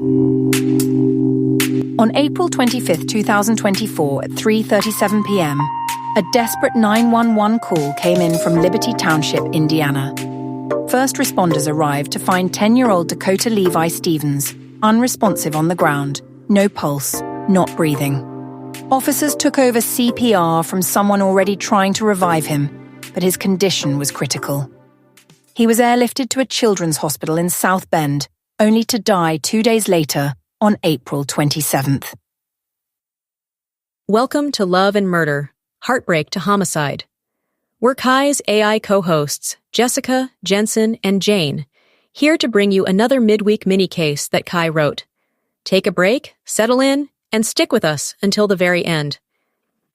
On April 25, 2024 at 3:37 p.m., a desperate 911 call came in from Liberty Township, Indiana. First responders arrived to find 10-year-old Dakota Levi Stevens, unresponsive on the ground, no pulse, not breathing. Officers took over CPR from someone already trying to revive him, but his condition was critical. He was airlifted to a children's hospital in South Bend, only to die 2 days later on April 27th. Welcome to Love and Murder, Heartbreak to Homicide. We're Kai's AI co-hosts, Jessica, Jensen, and Jane, here to bring you another midweek mini-case that Kai wrote. Take a break, settle in, and stick with us until the very end.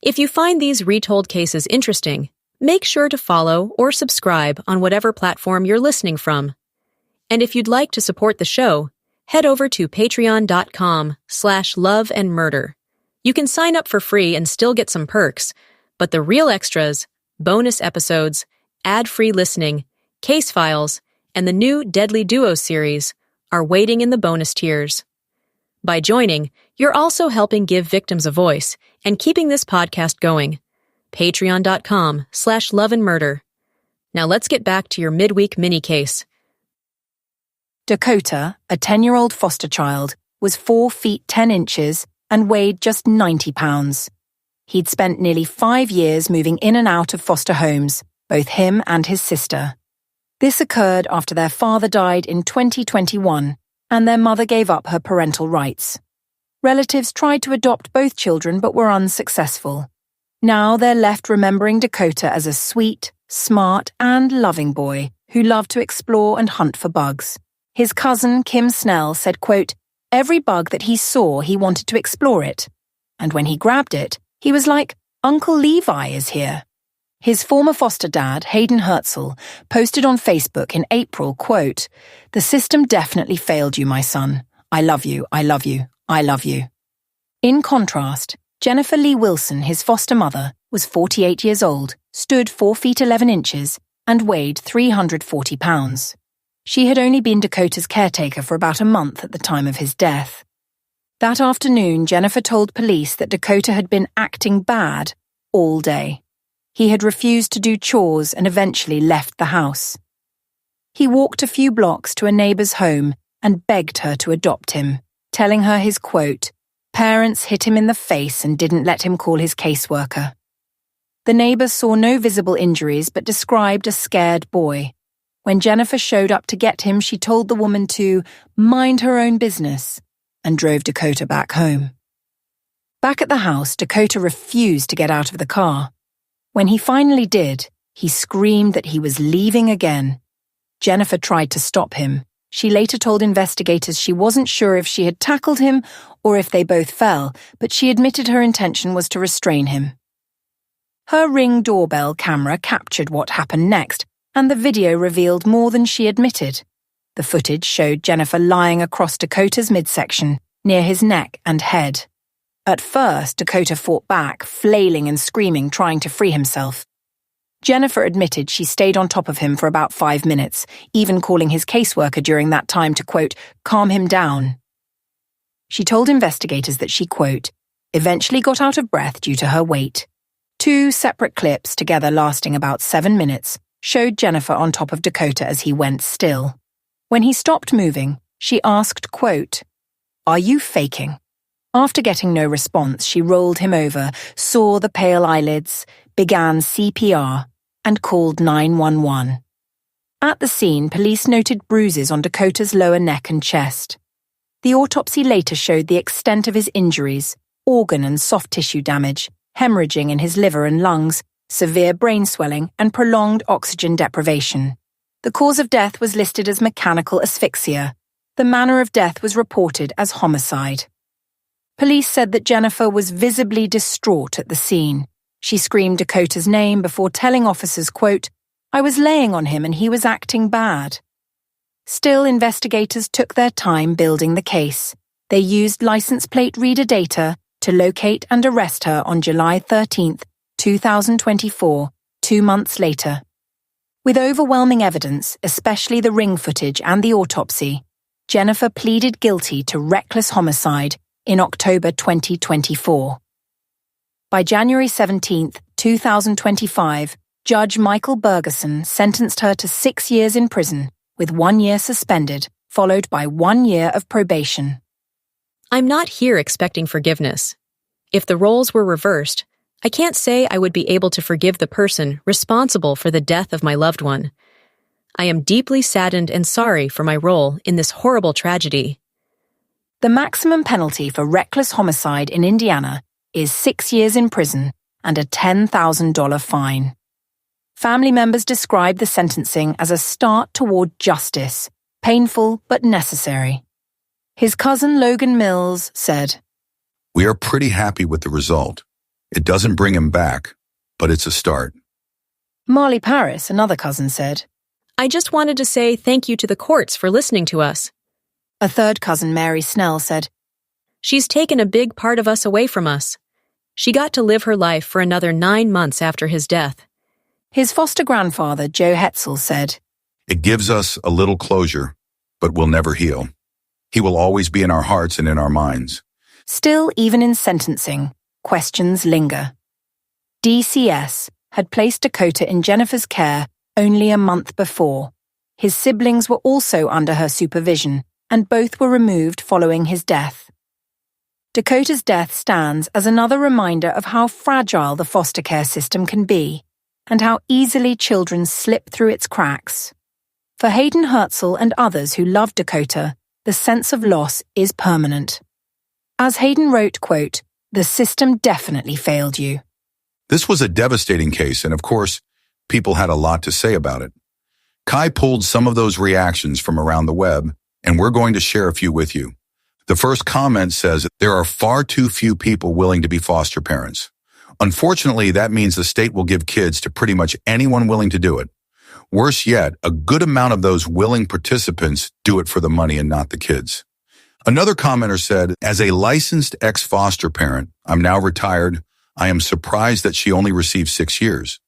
If you find these retold cases interesting, make sure to follow or subscribe on whatever platform you're listening from. And if you'd like to support the show, head over to patreon.com/loveandmurder. You can sign up for free and still get some perks, but the real extras, bonus episodes, ad-free listening, case files, and the new Deadly Duo series are waiting in the bonus tiers. By joining, you're also helping give victims a voice and keeping this podcast going. Patreon.com/loveandmurder. Now let's get back to your midweek mini-case. Dakota, a 10-year-old foster child, was 4 feet 10 inches and weighed just 90 pounds. He'd spent nearly 5 years moving in and out of foster homes, both him and his sister. This occurred after their father died in 2021, and their mother gave up her parental rights. Relatives tried to adopt both children but were unsuccessful. Now they're left remembering Dakota as a sweet, smart, and loving boy who loved to explore and hunt for bugs. His cousin, Kim Snell, said, quote, "Every bug that he saw, he wanted to explore it. And when he grabbed it, he was like, 'Uncle Levi is here.'" His former foster dad, Hayden Herzl, posted on Facebook in April, quote, "The system definitely failed you, my son. I love you, I love you, I love you." In contrast, Jennifer Lee Wilson, his foster mother, was 48 years old, stood 4 feet 11 inches, and weighed 340 pounds. She had only been Dakota's caretaker for about a month at the time of his death. That afternoon, Jennifer told police that Dakota had been acting bad all day. He had refused to do chores and eventually left the house. He walked a few blocks to a neighbor's home and begged her to adopt him, telling her his quote, "Parents hit him in the face and didn't let him call his caseworker." The neighbor saw no visible injuries but described a scared boy. When Jennifer showed up to get him, she told the woman to mind her own business and drove Dakota back home. Back at the house, Dakota refused to get out of the car. When he finally did, he screamed that he was leaving again. Jennifer tried to stop him. She later told investigators she wasn't sure if she had tackled him or if they both fell, but she admitted her intention was to restrain him. Her Ring doorbell camera captured what happened next, and the video revealed more than she admitted. The footage showed Jennifer lying across Dakota's midsection, near his neck and head. At first, Dakota fought back, flailing and screaming, trying to free himself. Jennifer admitted she stayed on top of him for about 5 minutes, even calling his caseworker during that time to, quote, "calm him down." She told investigators that she, quote, "eventually got out of breath due to her weight." 2 separate clips, together lasting about 7 minutes, showed Jennifer on top of Dakota as he went still. When he stopped moving, she asked, quote, "Are you faking?" After getting no response, she rolled him over, saw the pale eyelids, began CPR, and called 911. At the scene, police noted bruises on Dakota's lower neck and chest. The autopsy later showed the extent of his injuries, organ and soft tissue damage, hemorrhaging in his liver and lungs, severe brain swelling, and prolonged oxygen deprivation. The cause of death was listed as mechanical asphyxia. The manner of death was reported as homicide. Police said that Jennifer was visibly distraught at the scene. She screamed Dakota's name before telling officers, quote, "I was laying on him and he was acting bad." Still, investigators took their time building the case. They used license plate reader data to locate and arrest her on July 13th, 2024, 2 months later. With overwhelming evidence, especially the ring footage and the autopsy, Jennifer pleaded guilty to reckless homicide in October 2024. By January 17, 2025, Judge Michael Bergeson sentenced her to 6 years in prison with 1 year suspended, followed by 1 year of probation. I'm not here expecting forgiveness. If the roles were reversed, I can't say I would be able to forgive the person responsible for the death of my loved one. I am deeply saddened and sorry for my role in this horrible tragedy. The maximum penalty for reckless homicide in Indiana is 6 years in prison and a $10,000 fine. Family members describe the sentencing as a start toward justice, painful but necessary. His cousin Logan Mills said, "We are pretty happy with the result. It doesn't bring him back, but it's a start." Marley Paris, another cousin, said, I just wanted to say thank you to the courts for listening to us. A third cousin, Mary Snell, said, She's taken a big part of us away from us. She got to live her life for another 9 months after his death. His foster grandfather, Joe Hetzel, said, It gives us a little closure, but will never heal. He will always be in our hearts and in our minds. Still, even in sentencing, questions linger. DCS had placed Dakota in Jennifer's care only a month before. His siblings were also under her supervision, and both were removed following his death. Dakota's death stands as another reminder of how fragile the foster care system can be, and how easily children slip through its cracks. For Hayden Herzl and others who love Dakota, the sense of loss is permanent. As Hayden wrote, quote, "The system definitely failed you." This was a devastating case, and of course, people had a lot to say about it. Kai pulled some of those reactions from around the web, and we're going to share a few with you. The first comment says, there are far too few people willing to be foster parents. Unfortunately, that means the state will give kids to pretty much anyone willing to do it. Worse yet, a good amount of those willing participants do it for the money and not the kids. Another commenter said, as a licensed ex-foster parent, I'm now retired. I am surprised that she only received 6 years.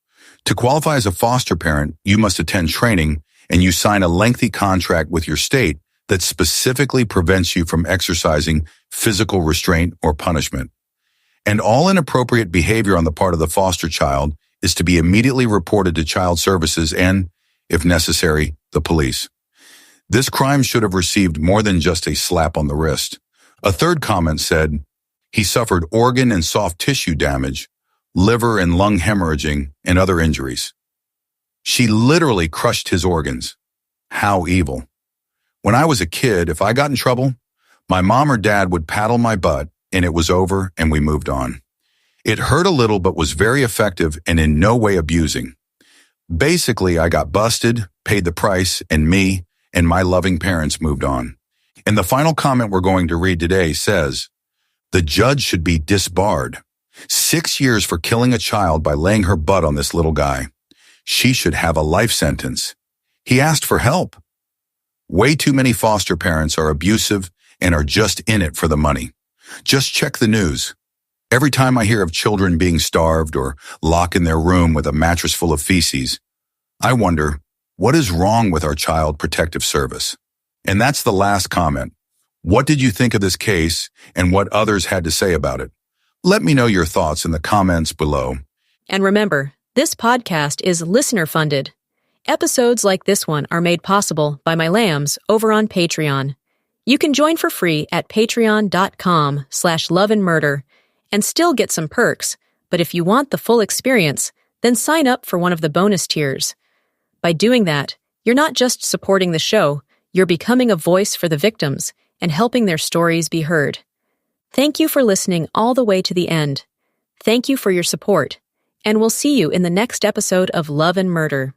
To qualify as a foster parent, you must attend training and you sign a lengthy contract with your state that specifically prevents you from exercising physical restraint or punishment. And all inappropriate behavior on the part of the foster child is to be immediately reported to child services and, if necessary, the police. This crime should have received more than just a slap on the wrist. A third comment said, he suffered organ and soft tissue damage, liver and lung hemorrhaging, and other injuries. She literally crushed his organs. How evil. When I was a kid, if I got in trouble, my mom or dad would paddle my butt and it was over and we moved on. It hurt a little but was very effective and in no way abusing. Basically, I got busted, paid the price, and me and my loving parents moved on. And the final comment we're going to read today says, the judge should be disbarred. 6 years for killing a child by laying her butt on this little guy. She should have a life sentence. He asked for help. Way too many foster parents are abusive and are just in it for the money. Just check the news. Every time I hear of children being starved or locked in their room with a mattress full of feces, I wonder, what is wrong with our child protective service? And that's the last comment. What did you think of this case and what others had to say about it? Let me know your thoughts in the comments below. And remember, this podcast is listener-funded. Episodes like this one are made possible by my lambs over on Patreon. You can join for free at patreon.com/loveandmurder and still get some perks, but if you want the full experience, then sign up for one of the bonus tiers. By doing that, you're not just supporting the show, you're becoming a voice for the victims and helping their stories be heard. Thank you for listening all the way to the end. Thank you for your support, and we'll see you in the next episode of Love and Murder.